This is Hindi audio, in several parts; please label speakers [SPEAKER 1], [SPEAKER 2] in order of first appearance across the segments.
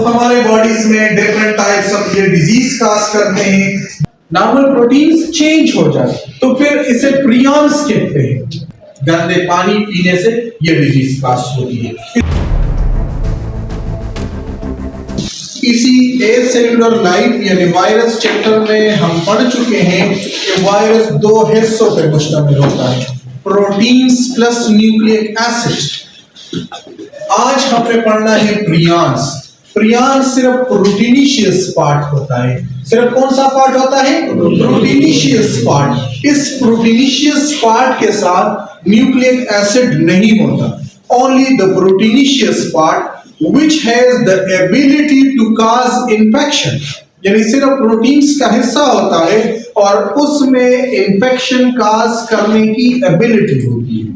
[SPEAKER 1] हमारे बॉडीज में डिफरेंट टाइप्स ऑफ ये डिजीज काज करते हैं। नॉर्मल प्रोटीन्स चेंज हो जाए तो फिर इसे प्रियॉन्स कहते हैं। गंदे पानी पीने से ये डिजीज काज होती है। इसी एसेलुलर लाइफ यानी वायरस चैप्टर में हम पढ़ चुके हैं कि वायरस दो हिस्सों पर मुश्तमिल होता है, प्रोटीन्स प्लस न्यूक्लिक एसिड। आज हमने पढ़ना है प्रियॉन्स। प्रियॉन्स सिर्फ प्रोटीनिशियस पार्ट होता है। सिर्फ कौन सा पार्ट होता है? Proteinaceous part. इस प्रोटीनिशियस पार्ट के साथ न्यूक्लिक एसिड नहीं होता। Only the proteinaceous part which has the ability to cause infection, यानी सिर्फ प्रोटीन्स का हिस्सा होता है और उसमें इंफेक्शन काज करने की एबिलिटी होती है।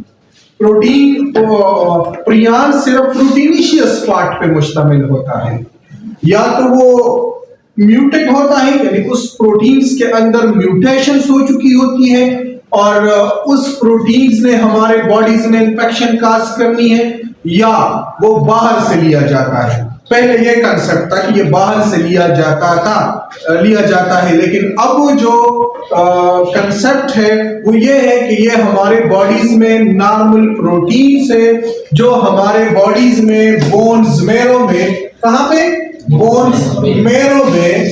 [SPEAKER 1] प्रियॉन सिर्फ प्रोटीनिशियस पार्ट पे मुश्तमिल होता है। या तो वो म्यूटेट होता है यानी उस प्रोटीन्स के अंदर म्यूटेशंस हो चुकी होती है और उस प्रोटीन्स ने हमारे बॉडीज में इंफेक्शन काज करनी है, या वो बाहर से लिया जाता है। पहले ये कंसेप्ट था कि ये बाहर से लिया जाता है, लेकिन अब जो कंसेप्ट है वो ये है कि ये हमारे बॉडीज में नॉर्मल प्रोटीन्स है जो हमारे बॉडीज में बोन्स मेरो में, कहां पे? बोन्स मेरो में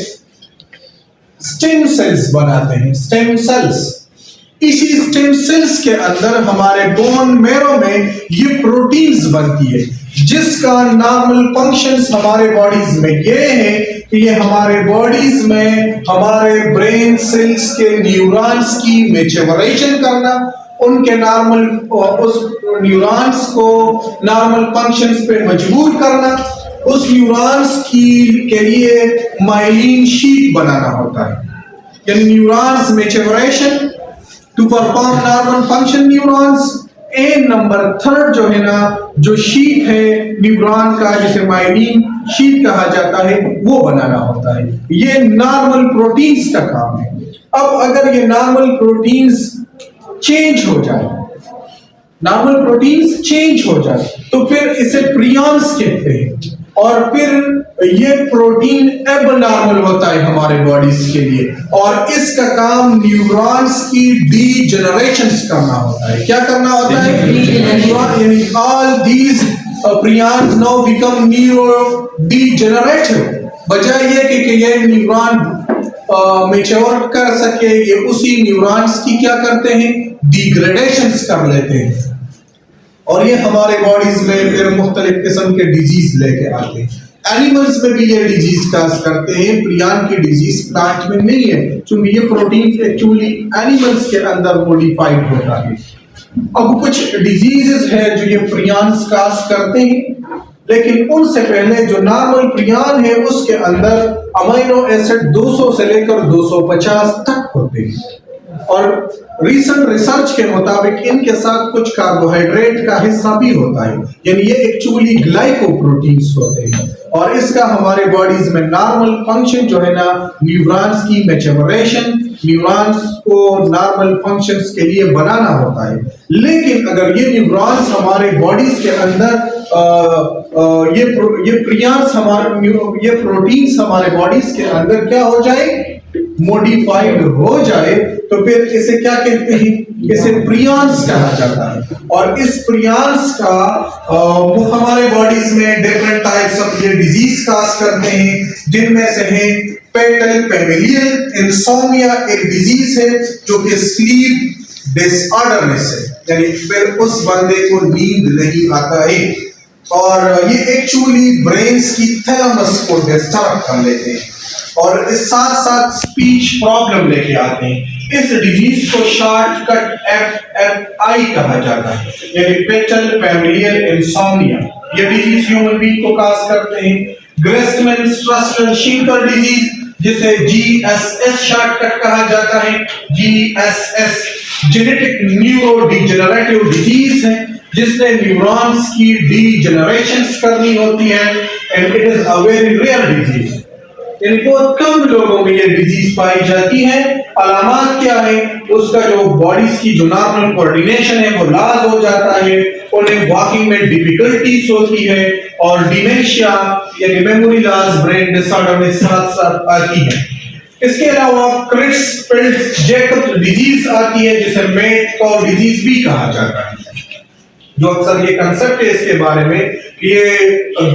[SPEAKER 1] स्टेम सेल्स बनाते हैं। स्टेम सेल्स, इसी स्टेम सेल्स के अंदर हमारे बोन मेरो में ये प्रोटीन्स बनती है जिसका नॉर्मल फंक्शंस हमारे बॉडीज में ये है कि ये हमारे बॉडीज में हमारे ब्रेन सेल्स के न्यूरॉन्स की मैच्योरेशन करना, उनके नॉर्मल उस न्यूरॉन्स को नॉर्मल फंक्शंस पे मजबूर करना, उस न्यूरॉन्स के लिए माइलिन शीट बनाना होता है। यानी neurons maturation to perform normal function neurons. And number third जो है ना, जो शीट है न्यूरॉन का जिसे माइलिन शीट कहा जाता है, वो बनाना होता है। ये नॉर्मल प्रोटीन्स का काम है। अब अगर ये नॉर्मल प्रोटीन्स चेंज हो जाए, तो फिर इसे प्रियॉन्स कहते हैं और फिर ये प्रोटीन एबनॉर्मल होता है हमारे बॉडीज के लिए और इसका काम न्यूरॉन्स की डीजेनरेशंस करना होता है। क्या करना होता है? यानी all these prions now become neuro degenerative. वजह ये कि ये न्यूरॉन मैच्योर कर सके, ये उसी न्यूरॉन्स की क्या करते हैं? डिग्रेडेशंस कर लेते हैं और ये हमारे बॉडीज में फिर मुख्तलिफ किस्म के डिजीज लेके आते हैं। एनिमल्स में भी ये डिजीज काज करते हैं, प्रियॉन की डिजीज प्लांट में नहीं है क्योंकि ये प्रोटीन एक्चुअली एनिमल्स के अंदर मॉडिफाइड होता है। अब कुछ डिजीजेस है जो ये प्रियॉन्स काज करते हैं, लेकिन उनसे पहले जो नॉर्मल प्रियॉन है उसके अंदर अमीनो एसिड 200 से लेकर 250 तक होते हैं और रीसेंट रिसर्च के मुताबिक इनके साथ कुछ कार्बोहाइड्रेट का हिस्सा भी होता है, यानी ये एक्चुअली ग्लाइकोप्रोटीन्स होते हैं और इसका हमारे बॉडीज में नॉर्मल फंक्शन जो है ना, न्यूरॉन्स की मैच्योरेशन, न्यूरॉन्स को नॉर्मल फंक्शंस के लिए बनाना होता है। लेकिन अगर ये न्यूरॉन्स हमारे बॉडीज के अंदर ये प्रोटीन्स हमारे बॉडीज के अंदर क्या हो जाए? मॉडिफाइड हो जाए तो फिर इसे क्या कहते हैं? इसे प्रियॉन्स कहा जाता है। और इस प्रियॉन्स का हमारे बॉडीज में डिफरेंट टाइप्स ऑफ ये डिजीज काज करते हैं, जिनमें से है फेटल फैमिलियल इंसोम्निया, एक डिजीज है जो कि स्लीप डिसऑर्डर में से, यानी फिर उस बंदे को नींद नहीं आता है और ये एक्चुअली ब्रेन्स की थैलेमस को डिस्टर्ब कर लेते हैं और इस साथ साथ स्पीच प्रॉब्लम लेके आते हैं। इस डिजीज को शॉर्टकट FFI कहा जाता है, यानी फेटल फैमिलियल इंसोम्निया। ये डिजीज ह्यूमन बीइंग को काज करते हैं। ग्रेसमैन स्ट्रसलर शिंकर डिजीज, जिसे GSS शॉर्टकट कहा जाता है, GSS genetic neuro degenerative disease है जिसने न्यूरॉन्स की डीजेनरेशंस करनी होती है and it is a very rare disease. यानी बहुत कम लोगों में ये डिजीज पाई जाती है। अलामत क्या है? उसका जो बॉडीज की जो नॉर्मल कोऑर्डिनेशन है वो लॉस हो जाता है, उन्हें वॉकिंग में डिफिकल्टीज होती है, और डिमेंशिया यानी मेमोरी लॉस, ब्रेन डिसऑर्डर में साथ साथ आती है। इसके अलावा क्रिप्स-पिल्स-जैकब डिजीज आती है, जिसे मेड-काउ डिजीज भी कहा जाता है। जो अक्सर ये कंसेप्ट है इसके बारे में कि ये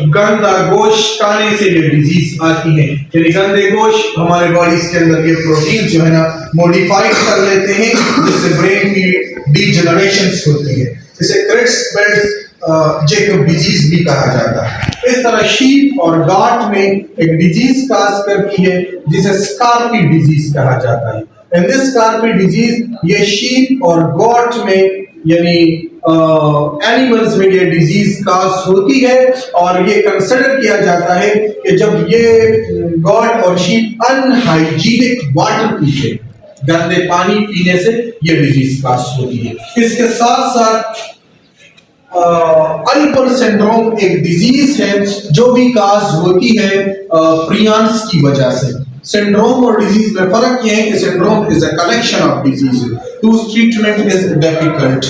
[SPEAKER 1] गंदा गोश्त खाने से ये डिजीज आती है, यानी गंदे गोश्त हमारे बॉडी के अंदर ये प्रोटीन जो है ना मॉडिफाइड कर लेते हैं, जिससे ब्रेन की डीजनरेशन होती है, जिसे क्रिप्स-पिल्स-जैकब डिजीज भी कहा जाता है। इस तरह शीप और गॉट में एक डिजीज काज करती है जिसे स्कारपी डिजीज कहा जाता है। इन दिस स्कारपी डिजीज ये शीप और गॉट में यानी एनिमल्स में ये डिजीज काज होती है, और ये कंसिडर किया जाता है कि जब ये गॉट और शीप अनहाइजीनिक वाटर पीते, गंदे पानी पीने से ये डिजीज काज होती है। इसके साथ साथ अल्पर सिंड्रोम एक डिजीज है जो भी काज होती है प्रियांस की वजह से। सिंड्रोम और डिजीज में फर्क यह है कि syndrome is a collection of disease, whose treatment is difficult.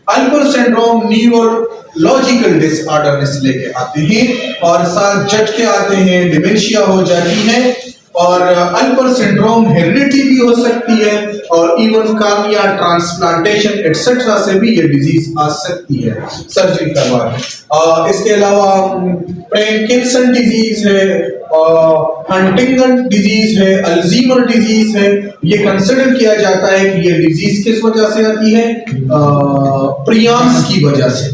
[SPEAKER 1] Alpers syndrome neurological disorders लेके आते हैं और साथ झटके आते हैं, डिमेंशिया हो जाती है, और अल्पर सिंड्रोम हेरिडिटी भी हो सकती है, और इवन कार्निया ट्रांसप्लांटेशन एटसेट्रा से भी ये डिजीज आ सकती है सर्जरी करवा के। इसके अलावा पार्किंसन डिजीज है, हंटिंगटन डिजीज है, अल्जीमर डिजीज है। ये कंसिडर किया जाता है कि ये डिजीज किस वजह से आती है, प्रियांस की वजह से।